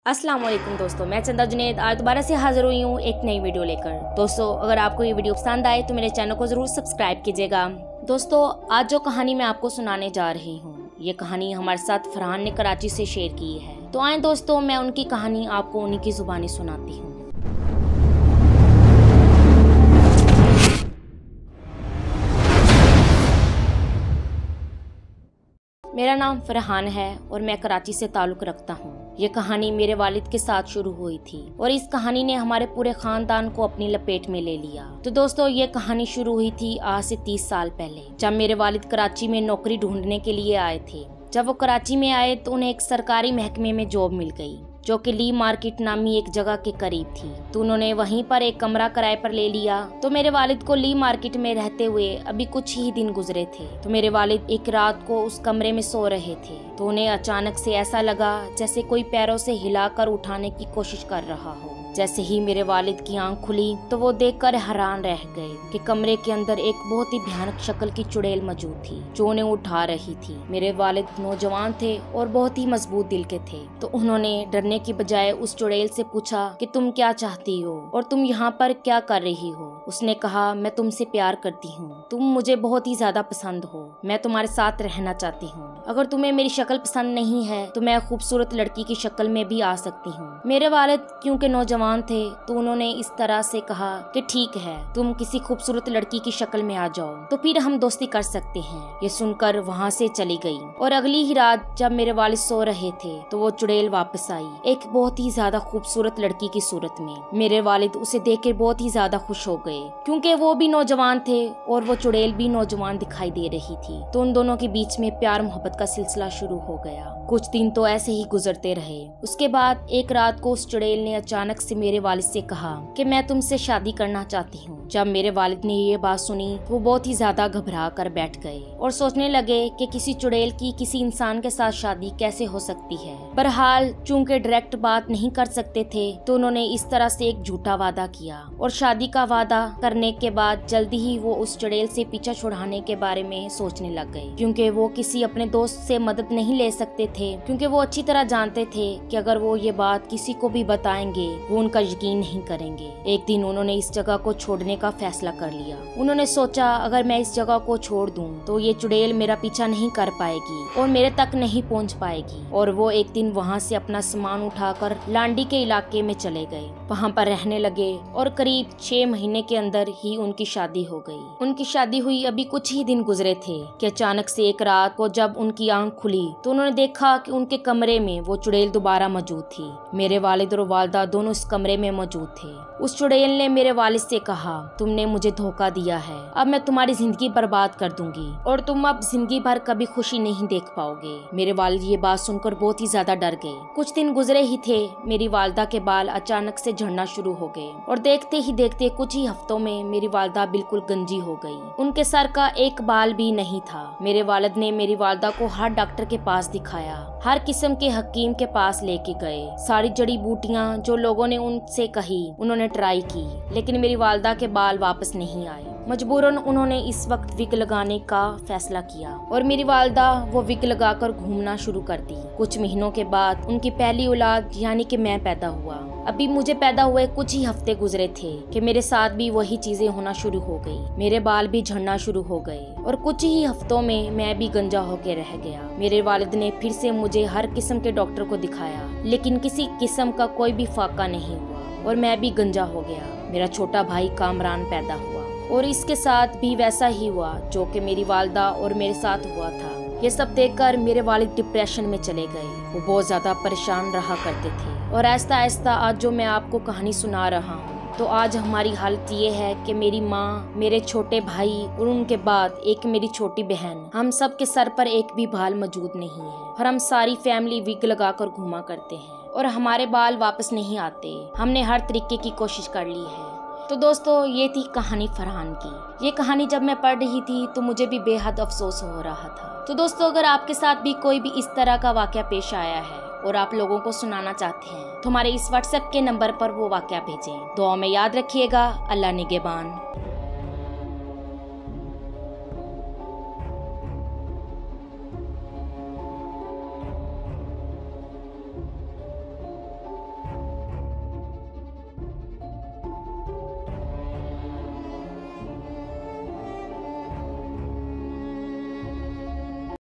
अस्सलाम वालेकुम दोस्तों, मैं चंदा जुनैद आज दोबारा से हाजिर हुई हूँ एक नई वीडियो लेकर। दोस्तों, अगर आपको ये वीडियो पसंद आए तो मेरे चैनल को जरूर सब्सक्राइब कीजिएगा। दोस्तों, आज जो कहानी मैं आपको सुनाने जा रही हूँ, ये कहानी हमारे साथ फरहान ने कराची से शेयर की है। तो आए दोस्तों, मैं उनकी कहानी आपको उन्हीं की जुबानी सुनाती हूँ। मेरा नाम फरहान है और मैं कराची से ताल्लुक रखता हूँ। ये कहानी मेरे वालिद के साथ शुरू हुई थी और इस कहानी ने हमारे पूरे खानदान को अपनी लपेट में ले लिया। तो दोस्तों, ये कहानी शुरू हुई थी आज से 30 साल पहले, जब मेरे वालिद कराची में नौकरी ढूंढने के लिए आए थे। जब वो कराची में आए तो उन्हें एक सरकारी महकमे में जॉब मिल गई, जो कि ली मार्केट नामी एक जगह के करीब थी। तो उन्होंने वहीं पर एक कमरा किराए पर ले लिया। तो मेरे वालिद को ली मार्केट में रहते हुए अभी कुछ ही दिन गुजरे थे। तो मेरे वालिद एक रात को उस कमरे में सो रहे थे, तो उन्हें अचानक से ऐसा लगा जैसे कोई पैरों से हिलाकर उठाने की कोशिश कर रहा हो। जैसे ही मेरे वालिद की आंख खुली तो वो देखकर हैरान रह गए कि कमरे के अंदर एक बहुत ही भयानक शक्ल की चुड़ैल मौजूद थी, जो उन्हें उठा रही थी। मेरे वालिद नौजवान थे और बहुत ही मजबूत दिल के थे, तो उन्होंने डरने की बजाय उस चुड़ैल से पूछा कि तुम क्या चाहती हो और तुम यहाँ पर क्या कर रही हो। उसने कहा, मैं तुमसे प्यार करती हूँ, तुम मुझे बहुत ही ज्यादा पसंद हो, मैं तुम्हारे साथ रहना चाहती हूँ। अगर तुम्हें मेरी शक्ल पसंद नहीं है तो मैं खूबसूरत लड़की की शक्ल में भी आ सकती हूँ। मेरे वालिद क्योंकि नौजवान थे तो उन्होंने इस तरह से कहा कि ठीक है, तुम किसी खूबसूरत लड़की की शक्ल में आ जाओ तो फिर हम दोस्ती कर सकते हैं। ये सुनकर वहाँ से चली गई और अगली ही रात जब मेरे वालिद सो रहे थे तो वो चुड़ैल वापस आई, एक बहुत ही ज्यादा खूबसूरत लड़की की सूरत में। मेरे वालिद उसे देखकर बहुत ही ज्यादा खुश हो गए, क्योंकि वो भी नौजवान थे और वो चुड़ैल भी नौजवान दिखाई दे रही थी। तो उन दोनों के बीच में प्यार मोहब्बत का सिलसिला शुरू हो गया। कुछ दिन तो ऐसे ही गुजरते रहे। उसके बाद एक रात को उस चुड़ैल ने अचानक से मेरे वालिद से कहा कि मैं तुमसे शादी करना चाहती हूँ। जब मेरे वालिद ने ये बात सुनी वो बहुत ही ज्यादा घबरा कर बैठ गए और सोचने लगे कि किसी चुड़ैल की किसी इंसान के साथ शादी कैसे हो सकती है। बहरहाल चूंकि डायरेक्ट बात नहीं कर सकते थे तो उन्होंने इस तरह से एक झूठा वादा किया और शादी का वादा करने के बाद जल्दी ही वो उस चुड़ैल से पीछा छुड़ाने के बारे में सोचने लग गए, क्योंकि वो किसी अपने दोस्त से मदद नहीं ले सकते थे, क्योंकि वो अच्छी तरह जानते थे कि अगर वो ये बात किसी को भी बताएंगे वो उनका यकीन नहीं करेंगे। एक दिन उन्होंने इस जगह को छोड़ने का फैसला कर लिया। उन्होंने सोचा, अगर मैं इस जगह को छोड़ दूं तो ये चुड़ैल मेरा पीछा नहीं कर पाएगी और मेरे तक नहीं पहुंच पाएगी। और वो एक दिन वहां से अपना सामान उठाकर लांडी के इलाके में चले गए, वहां पर रहने लगे और करीब 6 महीने के अंदर ही उनकी शादी हो गई। उनकी शादी हुई अभी कुछ ही दिन गुजरे थे कि अचानक से एक रात को जब उनकी आंख खुली तो उन्होंने देखा कि उनके कमरे में वो चुड़ैल दोबारा मौजूद थी। मेरे वालिद और वालिदा दोनों इस कमरे में मौजूद थे। उस चुड़ैल ने मेरे वालिद से कहा, तुमने मुझे धोखा दिया है, अब मैं तुम्हारी जिंदगी बर्बाद कर दूंगी और तुम अब जिंदगी भर कभी खुशी नहीं देख पाओगे। मेरे वालिद ये बात सुनकर बहुत ही ज्यादा डर गए। कुछ दिन गुजरे ही थे, मेरी वालिदा के बाल अचानक से झड़ना शुरू हो गए और देखते ही देखते कुछ ही हफ्तों में मेरी वालिदा बिल्कुल गंजी हो गई। उनके सर का एक बाल भी नहीं था। मेरे वालिद ने मेरी वालिदा को हर डॉक्टर के पास दिखाया, हर किस्म के हकीम के पास लेके गए। सारी जड़ी बूटियां जो लोगों ने उनसे कही उन्होंने ट्राई की, लेकिन मेरी वालिदा के बाल वापस नहीं आए। मजबूरन उन्होंने इस वक्त विग लगाने का फैसला किया और मेरी वालिदा वो विग लगाकर घूमना शुरू कर दी। कुछ महीनों के बाद उनकी पहली औलाद यानी कि मैं पैदा हुआ। अभी मुझे पैदा हुए कुछ ही हफ्ते गुजरे थे कि मेरे साथ भी वही चीजें होना शुरू हो गई। मेरे बाल भी झड़ना शुरू हो गए और कुछ ही हफ्तों में मैं भी गंजा होके रह गया। मेरे वालिद ने फिर से मुझे हर किस्म के डॉक्टर को दिखाया, लेकिन किसी किस्म का कोई भी फाका नहीं हुआ और मैं भी गंजा हो गया। मेरा छोटा भाई कामरान पैदा हुआ और इसके साथ भी वैसा ही हुआ जो कि मेरी वालिदा और मेरे साथ हुआ था। ये सब देखकर मेरे वालिद डिप्रेशन में चले गए। वो बहुत ज्यादा परेशान रहा करते थे और आहिस्ता आहिस्ता आज जो मैं आपको कहानी सुना रहा हूँ तो आज हमारी हालत ये है कि मेरी माँ, मेरे छोटे भाई और उनके बाद एक मेरी छोटी बहन, हम सब के सर पर एक भी बाल मौजूद नहीं है और हम सारी फैमिली विग लगाकर घूमा करते हैं और हमारे बाल वापस नहीं आते। हमने हर तरीके की कोशिश कर ली है। तो दोस्तों, ये थी कहानी फरहान की। ये कहानी जब मैं पढ़ रही थी तो मुझे भी बेहद अफसोस हो रहा था। तो दोस्तों, अगर आपके साथ भी कोई भी इस तरह का वाकया पेश आया है और आप लोगों को सुनाना चाहते हैं तो हमारे इस व्हाट्सएप के नंबर पर वो वाकया भेजें। दुआ में याद रखिएगा। अल्लाह निगहबान।